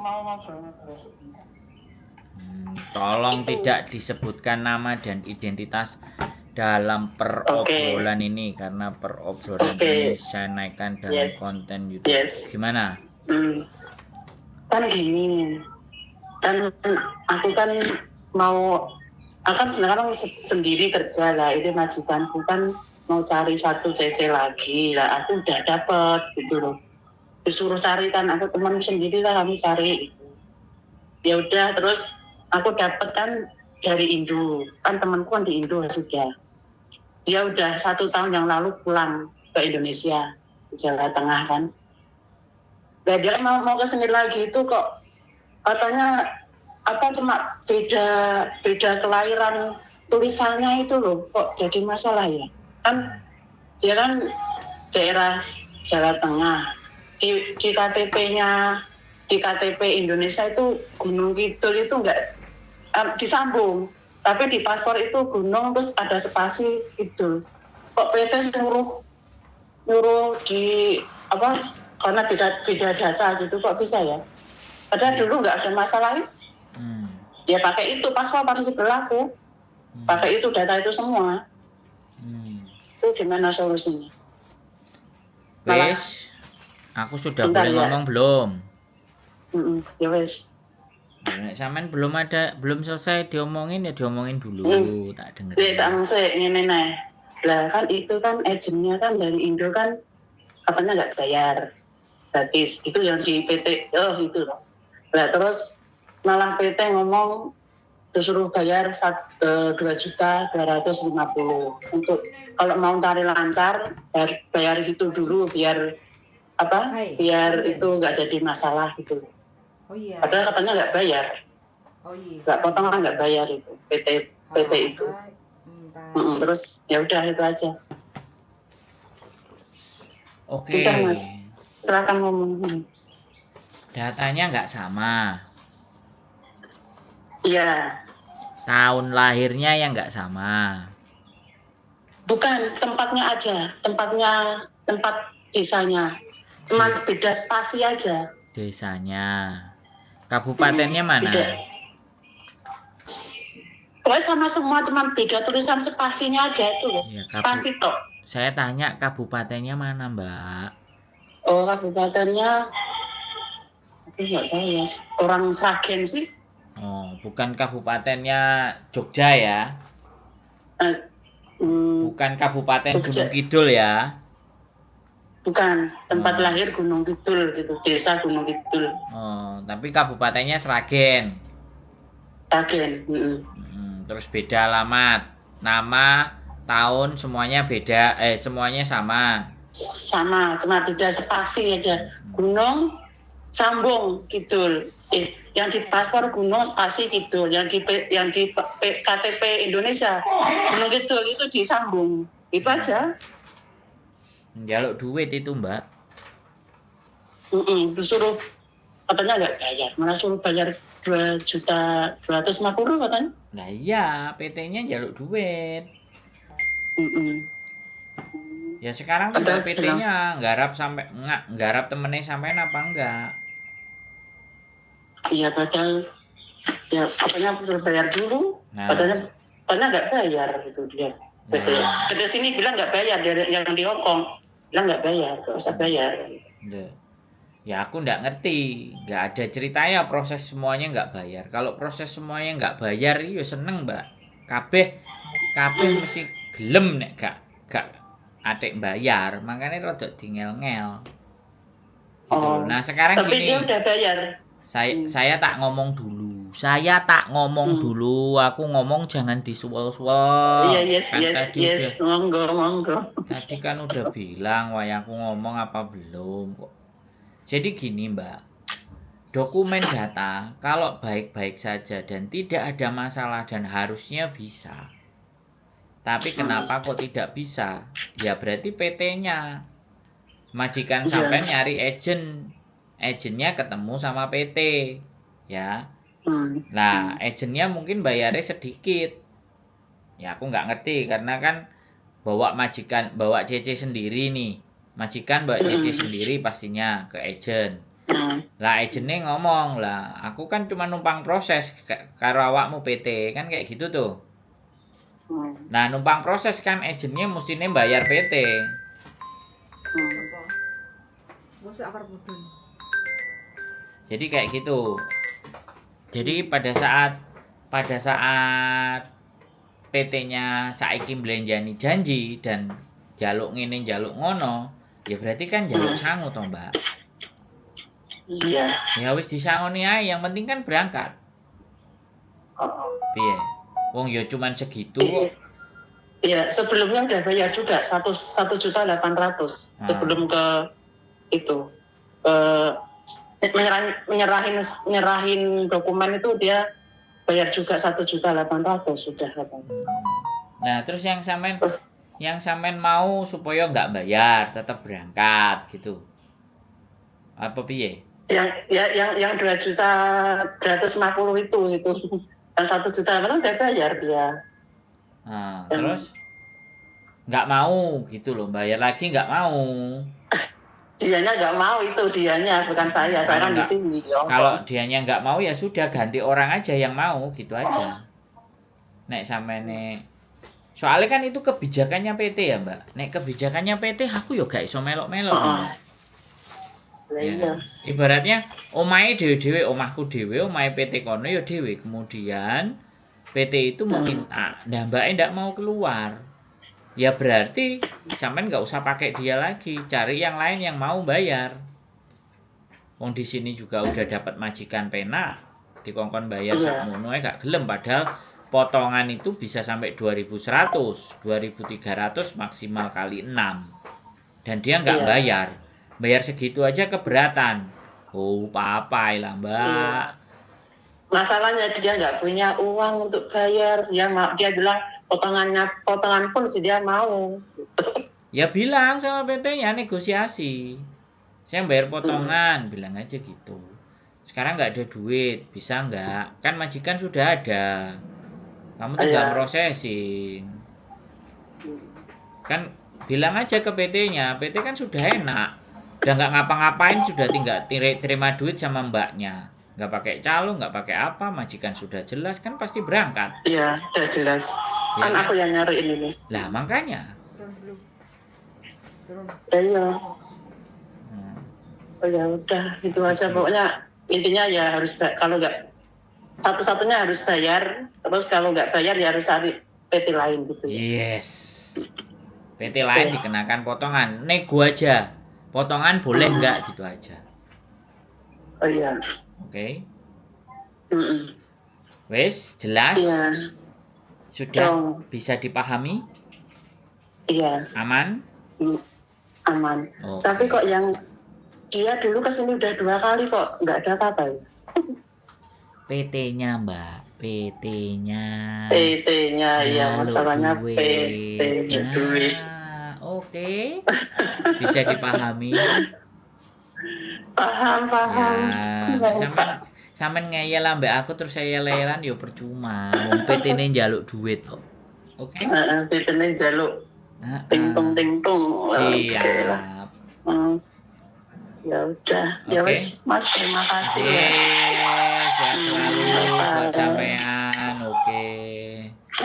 mau ngobrol sebentar. Tolong Itu. tidak disebutkan nama dan identitas dalam perobrolan ini karena perobrolan ini saya naikkan dalam konten YouTube. Gimana? Kan gini, kan aku kan mau akan sekarang sendiri kerja lah, ini majikanku kan mau cari satu CC lagi lah, aku udah dapet gitu loh, disuruh cari kan, aku teman sendiri lah kami cari itu. Ya udah, terus aku dapet kan dari Indo, kan temanku kan di Indo sudah, dia udah 1 tahun yang lalu pulang ke Indonesia, ke Jawa Tengah kan. Nah, dia mau ke sini lagi itu kok katanya cuma beda kelahiran tulisannya itu loh, kok jadi masalah ya kan. Dia kan daerah Jawa Tengah, di KTP-nya, di KTP Indonesia itu Gunung Kidul itu enggak disambung, tapi di paspor itu gunung terus ada spasi gitu. Kok PT nyuruh di karena beda data gitu, kok bisa ya? Padahal dulu nggak ada masalah. Ya pakai itu, paspor masih berlaku, pakai itu, data itu semua. Itu gimana solusinya? Wes, aku sudah boleh ngomong belum? Ya wes. Sampean belum selesai diomongin ya diomongin dulu, tak dengerin. Tak maksud ini nih. Lah kan itu kan agennya kan dari Indo kan katanya nggak bayar gratis, itu yang di PT itu loh. Lah terus malah PT ngomong disuruh bayar 2.250.000 untuk kalau mau cari lancar, bayar gitu dulu biar itu nggak jadi masalah gitu. Padahal katanya nggak bayar, nggak potongan, nggak bayar itu PT itu. Terus ya udah itu aja. Oke. Bentar Mas, silakan ngomong. Datanya nggak sama. Iya. Tahun lahirnya yang nggak sama. Bukan, tempatnya aja, tempat desanya, cuma beda spasi aja. Desanya. Kabupatennya mana? Pokoknya sama semua, cuma beda tulisan spasinya aja itu loh. Ya, spasi tok. Saya tanya kabupatennya mana, Mbak? Oh, kabupatennya aku nggak tahu ya. Orang Sragen sih. Oh, bukan kabupatennya Jogja ya? Bukan kabupaten Jogja. Gunung Kidul ya? Bukan, tempat lahir Gunung Kidul gitu, desa Gunung Kidul. Oh, tapi kabupatennya Sragen. Sragen. Terus beda alamat, nama, tahun semuanya beda, semuanya sama. Sama, cuma beda spasi aja. Gunung sambung Kidul. Yang di paspor Gunung spasi Kidul, yang di KTP Indonesia Gunung Kidul itu disambung. Itu aja. Jaluk duit itu, Mbak. Disuruh katanya nggak bayar, malah suruh bayar 2.250.000 katanya. Nah iya, PT-nya jaluk duit. Ya sekarang tinggal PT-nya nggarap temennya sampean apa enggak? Iya, padahal ya apanya suruh bayar dulu. Padahal nggak bayar gitu dia. PT sini bilang nggak bayar, yang di Hongkong bilang nggak bayar, nggak usah bayar. Ya aku nggak ngerti, nggak ada ceritanya proses semuanya nggak bayar. Kalau proses semuanya nggak bayar, iya seneng Mbak. Kabeh mesti gelem nek gak atik bayar, makanya rada dingel-ngel. Gitu. Nah sekarang tapi gini. Dia udah bayar. Saya tak ngomong dulu. Aku ngomong jangan disuwel-suwel. Iya, yes, monggo. Tadi kan udah bilang wayangku ngomong apa belum kok. Jadi gini Mbak, dokumen data kalau baik-baik saja dan tidak ada masalah dan harusnya bisa. Tapi kenapa kok tidak bisa? Ya berarti PT-nya. Majikan sampai nyari agennya ketemu sama PT. Ya. Nah, agennya mungkin bayarnya sedikit. Ya aku nggak ngerti karena kan bawa CC sendiri nih. Majikan bawa CC sendiri pastinya ke agent. Lah agentnya ngomong lah, aku kan cuma numpang proses karo awakmu PT kan kayak gitu tuh. Nah numpang proses kan agentnya mestinya bayar PT. Jadi kayak gitu. Jadi pada saat PT-nya saiki mblenjani janji dan jaluk ngene jaluk ngono, ya berarti kan jaluk sangu toh, Mbak. Iya. Ya wis disangoni ae, yang penting kan berangkat. Piye? Wong ya cuman segitu kok. Iya, sebelumnya udah bayar juga 1.800.000 sebelum ke itu menyerahin dokumen itu dia bayar juga 1.800.000 sudah. Nah terus yang sampean mau supaya nggak bayar tetap berangkat gitu apa piye? Yang 2.250 itu dan 1.800.000 saya bayar dia. Nah, terus nggak mau gitu loh, bayar lagi nggak mau. Dianya nggak mau, itu dianya bukan saya kan di sini. Kalau dianya nggak mau ya sudah ganti orang aja yang mau gitu aja. Nek samene soalnya kan itu kebijakannya PT ya Mbak. Nek kebijakannya PT aku yo gak iso melok-melok Mbak. Ya. Ibaratnya omahe dhewe-dhewe, omahku dhewe, omahe PT kono ya dhewe. Kemudian PT itu meminta, nah Mbaknya ndak mau keluar. Ya berarti sampean nggak usah pakai dia lagi, cari yang lain yang mau bayar. Wong di sini juga udah dapat majikan pena, dikongkon bayar sakmono gak gelem, padahal potongan itu bisa sampai 2.100, 2.300 maksimal kali 6. Dan dia nggak bayar. Bayar segitu aja keberatan. Oh, apa lah, Mbak. Masalahnya dia nggak punya uang untuk bayar. Dia bilang potongan pun sih dia mau. Ya bilang sama PT-nya negosiasi. Saya bayar potongan, bilang aja gitu. Sekarang nggak ada duit, bisa nggak? Kan majikan sudah ada. Kamu tinggal prosesin. Kan bilang aja ke PT-nya, PT kan sudah enak. Udah nggak ngapa-ngapain, sudah tinggal terima duit sama mbaknya. Nggak pakai calo, nggak pakai apa, majikan sudah jelas, kan pasti berangkat. Iya, udah jelas. Ya, kan aku yang nyariin ini. Lah makanya. Iya. Oh ya udah, itu aja pokoknya. Intinya ya harus, kalau nggak, satu-satunya harus bayar, terus kalau nggak bayar ya harus cari PT lain gitu ya. Yes. PT lain dikenakan potongan, nego aja. Potongan boleh nggak gitu aja. Oh iya. Oke. Wes, jelas? Iya. Sudah bisa dipahami? Iya. Aman? Aman. Okay. Tapi kok yang dia dulu kesini udah 2 kali kok nggak ada apa-apa ya? PT-nya Mbak, PT-nya ya, masalahnya PT-nya duit. Oke. Bisa dipahami. Paham. Ya, sampean ngeyel lah Mbak aku terus saya lelan yo percuma. Wong PT-ne njaluk duit kok. Oke. PT-ne njaluk ting-tung. Siap. Ya udah. Ya wes Mas, terima kasih. Sehat selalu buat sampean. Oke.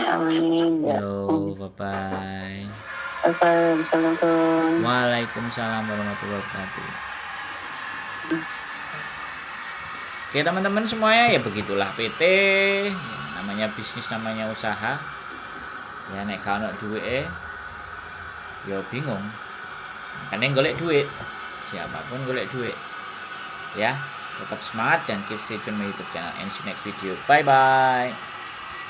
Amin. Yo, bye-bye. Assalamualaikum. Waalaikumsalam warahmatullahi wabarakatuh. Oke teman-teman semuanya, ya begitulah PT, namanya bisnis, namanya usaha. Ya nek kalau duit ya bingung. Karena golek duit, siapapun golek duit. Ya, tetap semangat dan keep stay tune my YouTube channel and see you next video. Bye bye.